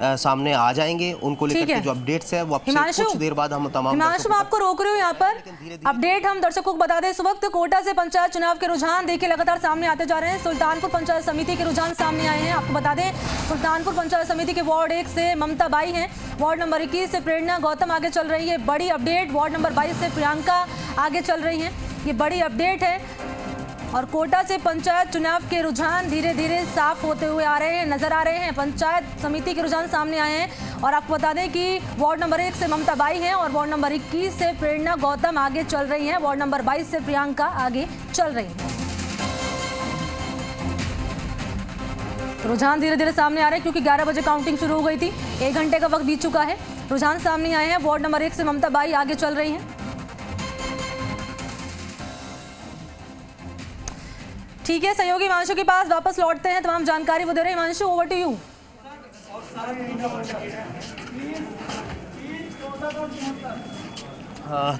सामने आ जाएंगे। उनको लेकर के जो अपडेट्स है वो आपसे कुछ देर बाद हम तमाम। हिमांशु, मैं आपको रोक रही हूँ यहाँ पर। अपडेट हम दर्शकों को बता दें, इस वक्त कोटा से पंचायत चुनाव के रुझान देखिए लगातार सामने आते जा रहे हैं। सुल्तानपुर पंचायत समिति के रुझान सामने आए हैं। आपको बता दें, सुल्तानपुर पंचायत समिति के वार्ड 1 से ममता बाई हैं, वार्ड नंबर 21 से प्रेरणा गौतम आगे चल रही है। बड़ी अपडेट, वार्ड नंबर 22 से प्रियंका आगे चल रही हैं। ये बड़ी अपडेट है। और कोटा से पंचायत चुनाव के रुझान धीरे धीरे साफ होते हुए आ रहे हैं, नजर आ रहे हैं। पंचायत समिति के रुझान सामने आए हैं और आपको बता दें कि वार्ड नंबर 1 से ममता बाई हैं और वार्ड नंबर 21 से प्रेरणा गौतम आगे चल रही हैं। वार्ड नंबर 22 से प्रियंका आगे चल रही हैं। रुझान धीरे धीरे सामने आ रहे हैं क्योंकि 11 बजे काउंटिंग शुरू हो गई थी। 1 घंटे का वक्त बीत चुका है। रुझान सामने आए हैं। वार्ड नंबर 1 से ममता बाई आगे चल रही हैं। ठीक है, सहयोगी हिमांशु के पास वापस लौटते हैं, तमाम जानकारी वो दे रहे हैं। Himanshu, over to you.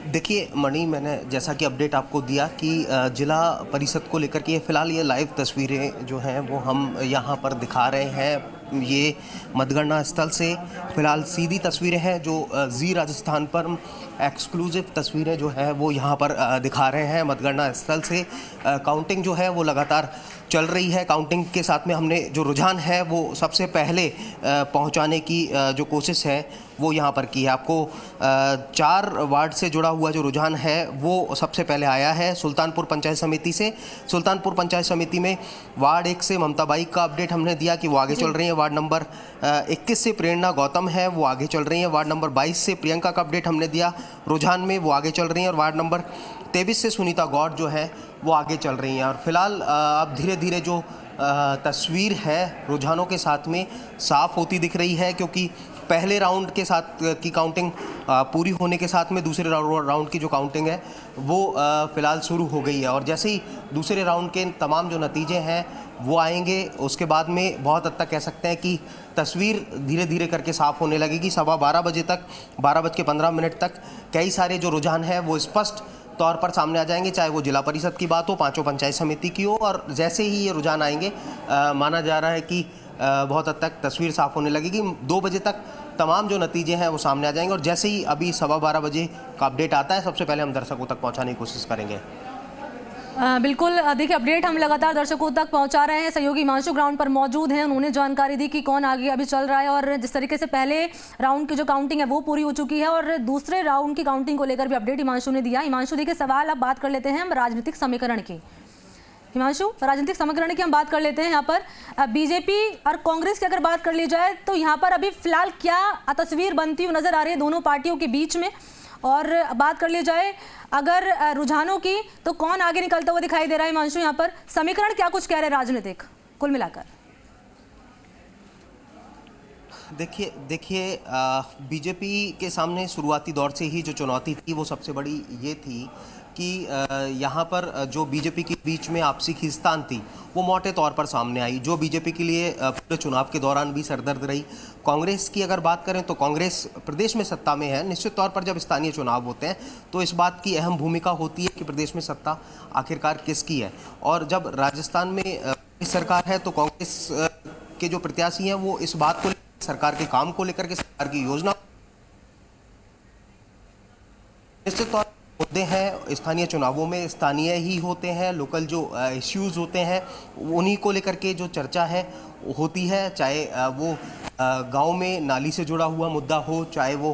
देखिए मणि, मैंने जैसा कि अपडेट आपको दिया कि जिला परिषद को लेकर के फिलहाल ये लाइव तस्वीरें जो हैं वो हम यहाँ पर दिखा रहे हैं। ये मतगणना स्थल से फिलहाल सीधी तस्वीरें हैं जो जी राजस्थान पर एक्सक्लूसिव तस्वीरें जो है वो यहाँ पर दिखा रहे हैं। मतगणना स्थल से काउंटिंग जो है वो लगातार चल रही है। काउंटिंग के साथ में हमने जो रुझान है वो सबसे पहले पहुँचाने की जो कोशिश है वो यहाँ पर की है। आपको 4 वार्ड से जुड़ा हुआ जो रुझान है वो सबसे पहले आया है सुल्तानपुर पंचायत समिति से। सुल्तानपुर पंचायत समिति में वार्ड 1 से ममता बाई का अपडेट हमने दिया कि वो आगे चल रही है। वार्ड नंबर 21 से प्रेरणा गौतम है, वो आगे चल रही है। वार्ड नंबर 22 से प्रियंका का अपडेट हमने दिया रुझान में, वो आगे चल रही हैं। और वार्ड नंबर 23 से सुनीता गौड़ जो है वो आगे चल रही हैं। और फिलहाल अब धीरे धीरे जो तस्वीर है रुझानों के साथ में साफ होती दिख रही है, क्योंकि पहले राउंड के साथ की काउंटिंग पूरी होने के साथ में दूसरे राउंड की जो काउंटिंग है वो फ़िलहाल शुरू हो गई है। और जैसे ही दूसरे राउंड के तमाम जो नतीजे हैं वो आएंगे, उसके बाद में बहुत हद तक कह सकते हैं कि तस्वीर धीरे धीरे करके साफ़ होने लगेगी। 12:15 बजे तक, 12:15 तक कई सारे जो रुझान हैं वो स्पष्ट तौर पर सामने आ जाएंगे, चाहे वो जिला परिषद की बात हो, पांचों पंचायत समिति की हो। और जैसे ही ये रुझान आएंगे माना जा रहा है कि बहुत हद तक तस्वीर साफ़ होने लगेगी। 2 बजे तक तमाम जो नतीजे हैं वो सामने आ जाएंगे। और जैसे ही अभी 12:15 बजे का अपडेट आता है सबसे पहले हम दर्शकों तक पहुंचाने की कोशिश करेंगे। बिल्कुल, देखिए अपडेट हम लगातार दर्शकों तक पहुंचा रहे हैं। सहयोगी हिमांशु ग्राउंड पर मौजूद हैं, उन्होंने जानकारी दी कि कौन आगे अभी चल रहा है। और जिस तरीके से पहले राउंड की जो काउंटिंग है वो पूरी हो चुकी है और दूसरे राउंड की काउंटिंग को लेकर भी अपडेट हिमांशु ने दिया। हिमांशु, देखिए सवाल अब बात कर लेते हैं हम राजनीतिक समीकरण की। हिमांशु, राजनीतिक समीकरण की हम बात कर लेते हैं। यहाँ पर बीजेपी और कांग्रेस की अगर बात कर ली जाए तो यहाँ पर अभी फिलहाल क्या तस्वीर बनती हुई नजर आ रही है दोनों पार्टियों के बीच में? और बात कर ली जाए अगर रुझानों की तो कौन आगे निकलता हुआ दिखाई दे रहा है? हिमांशु, यहाँ पर समीकरण क्या कुछ कह रहे हैं राजनीतिक कुल मिलाकर? देखिए बीजेपी के सामने शुरुआती दौर से ही जो चुनौती थी वो सबसे बड़ी ये थी कि यहाँ पर जो बीजेपी के बीच में आपसी खींचतान थी वो मोटे तौर पर सामने आई, जो बीजेपी के लिए पूरे चुनाव के दौरान भी सरदर्द रही। कांग्रेस की अगर बात करें तो कांग्रेस प्रदेश में सत्ता में है। निश्चित तौर पर जब स्थानीय चुनाव होते हैं तो इस बात की अहम भूमिका होती है कि प्रदेश में सत्ता आखिरकार किसकी है। और जब राजस्थान में सरकार है तो कांग्रेस के जो प्रत्याशी हैं वो इस बात को, सरकार के काम को लेकर के, सरकार की योजना, निश्चित तौर मुद्दे हैं स्थानीय चुनावों में स्थानीय ही होते हैं। लोकल जो इश्यूज होते हैं उन्हीं को लेकर के जो चर्चा है होती है, चाहे वो गांव में नाली से जुड़ा हुआ मुद्दा हो, चाहे वो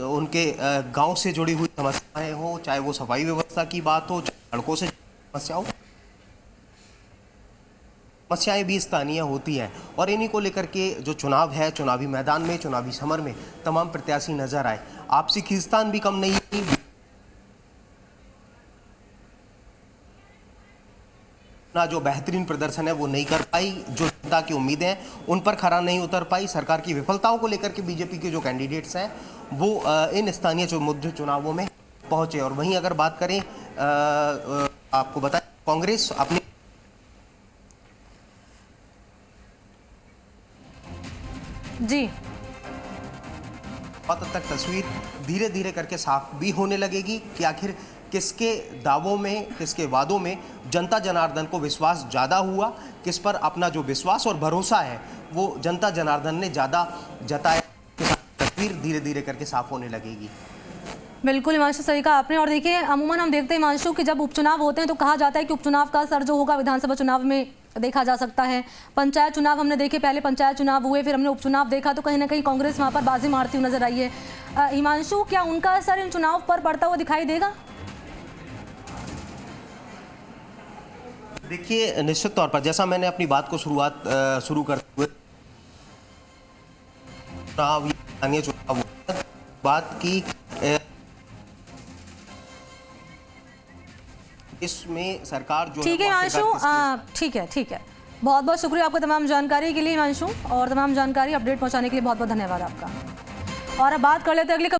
उनके गांव से जुड़ी हुई समस्याएं हो, चाहे वो सफाई व्यवस्था की बात हो, चाहे सड़कों से समस्या हो, समस्याएं भी स्थानीय होती हैं। और इन्हीं को लेकर के जो चुनाव है, चुनावी मैदान में, चुनावी समर में तमाम प्रत्याशी नजर आए। आपसी खींचतान भी कम नहीं हुई, जो बेहतरीन प्रदर्शन है वो नहीं कर पाई, जो जनता की उम्मीदें हैं उन पर खरा नहीं उतर पाई। सरकार की विफलताओं को लेकर के बीजेपी के जो कैंडिडेट्स हैं वो इन स्थानीय चुनावों में पहुंचे। और वहीं अगर बात करें आपको बताएं कांग्रेस अपनी जी बहुत हद तक तस्वीर धीरे धीरे करके साफ भी होने लगेगी कि आखिर किसके दावों में, किसके वादों में जनता जनार्दन को विश्वास ज़्यादा हुआ, किस पर अपना जो विश्वास और भरोसा है वो जनता जनार्दन ने ज़्यादा जताया, तस्वीर धीरे धीरे करके साफ होने लगेगी। बिल्कुल हिमांशु, सही कहा आपने। और देखिए अमूमन हम देखते हैं हिमांशु कि जब उपचुनाव होते हैं तो कहा जाता है कि उपचुनाव का असर जो होगा विधानसभा चुनाव में देखा जा सकता है। पंचायत चुनाव हमने देखे, पहले पंचायत चुनाव हुए, फिर हमने उपचुनाव देखा, तो कहीं ना कहीं कांग्रेस वहां पर बाजी मारती हुई नजर आई है। हिमांशु, क्या उनका असर इन चुनाव पर पड़ता हुआ दिखाई देगा? देखिए निश्चित तौर पर, जैसा मैंने अपनी बात को शुरू करते हुए स्थानीय चुनाव बात की, इसमें सरकार जो ठीक है हिमांशु, ठीक है। बहुत बहुत शुक्रिया आपका तमाम जानकारी के लिए हिमांशु, और तमाम जानकारी अपडेट पहुंचाने के लिए बहुत बहुत धन्यवाद आपका। और अब बात कर लेते हैं अगली